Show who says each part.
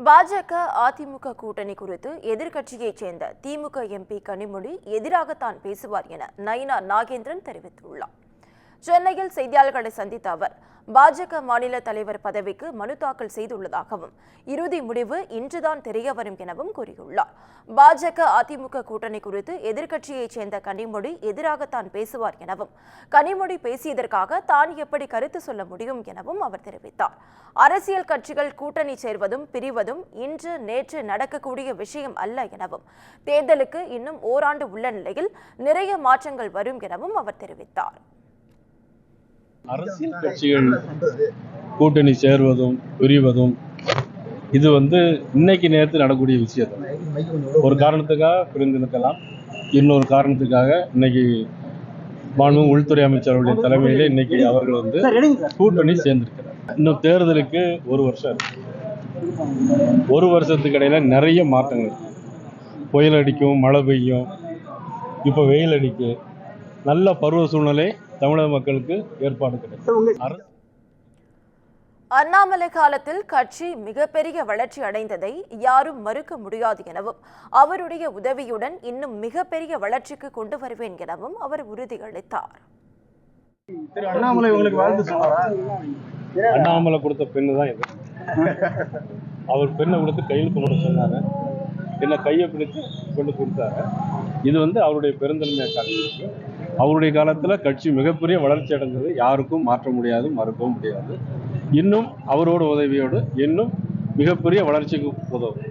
Speaker 1: பாஜக அதிமுக கூட்டணி குறித்து எதிர்க்கட்சியைச் சேர்ந்த திமுக எம்பி கனிமொழி எதிராகத்தான் பேசுவார் என நயினா நாகேந்திரன் தெரிவித்துள்ளார். சென்னையில் செய்தியாளர்களை சந்தித்த அவர் பாஜக மாநில தலைவர் பதவிக்கு மனு தாக்கல் செய்துள்ளதாகவும் இறுதி முடிவு இன்றுதான் தெரியவரும் எனவும் கூறியுள்ளார். பாஜக அதிமுக கூட்டணி குறித்து எதிர்க்கட்சியைச் சேர்ந்த கனிமொழி எதிராகத்தான் பேசுவார் எனவும் கனிமொழி பேசியதற்காக தான் எப்படி கருத்து சொல்ல முடியும் எனவும் அவர் தெரிவித்தார். அரசியல் கட்சிகள் கூட்டணி சேர்வதும் பிரிவதும் இன்று நேற்று நடக்கக்கூடிய விஷயம் அல்ல எனவும் தேர்தலுக்கு இன்னும் ஓராண்டு உள்ள நிலையில் நிறைய மாற்றங்கள் வரும் எனவும் அவர் தெரிவித்தார்.
Speaker 2: அரசியல் கட்சிகள் கூட்டணி சேர்வதும் பிரிவதும் இது இன்னைக்கு நேரத்தில் நடக்கக்கூடிய விஷயம். ஒரு காரணத்துக்காக பிரிந்திருக்கலாம், இன்னொரு காரணத்துக்காக இன்னைக்கு மாண்பு உள்துறை அமைச்சருடைய தலைமையில இன்னைக்கு அவர்கள் கூட்டணி சேர்ந்திருக்கிறார். இன்னும் தேர்தலுக்கு ஒரு வருஷம் இருக்கு. ஒரு வருஷத்துக்கு இடையில நிறைய மாற்றங்கள். புயல் அடிக்கும், மழை பெய்யும், இப்போ வெயில் அடிக்கும். நல்ல பருவ சூழ்நிலை தமிழக மக்களுக்கு ஏற்பாடு கிடைக்கும்.
Speaker 1: அண்ணாமலை காலத்தில் கட்சி மிகப்பெரிய வளர்ச்சி அடைந்ததை யாரும் மறுக்க முடியாது எனவும் அவருடைய உதவியுடன் இன்னும் மிகப்பெரிய வளர்ச்சிக்கு கொண்டு வருவேன் எனவும் அவர் உறுதியளித்தார்.
Speaker 2: அண்ணாமலை கொடுத்த பெண்ணு தான் இது. அவர் பெண்ணை கொடுத்து கையெழுத்து போட சொன்னாரு, என்ன கையை பிடித்து கொண்டு கொடுத்தாரு. இது அவருடைய பெருந்தன்மையை காட்டுது. அவருடைய காலத்தில் கட்சி மிகப்பெரிய வளர்ச்சி அடைந்தது யாருக்கும் மாற்ற முடியாது, மறுக்கவும் முடியாது. இன்னும் அவரோட உதவியோடு இன்னும் மிகப்பெரிய வளர்ச்சிக்கு உதவும்.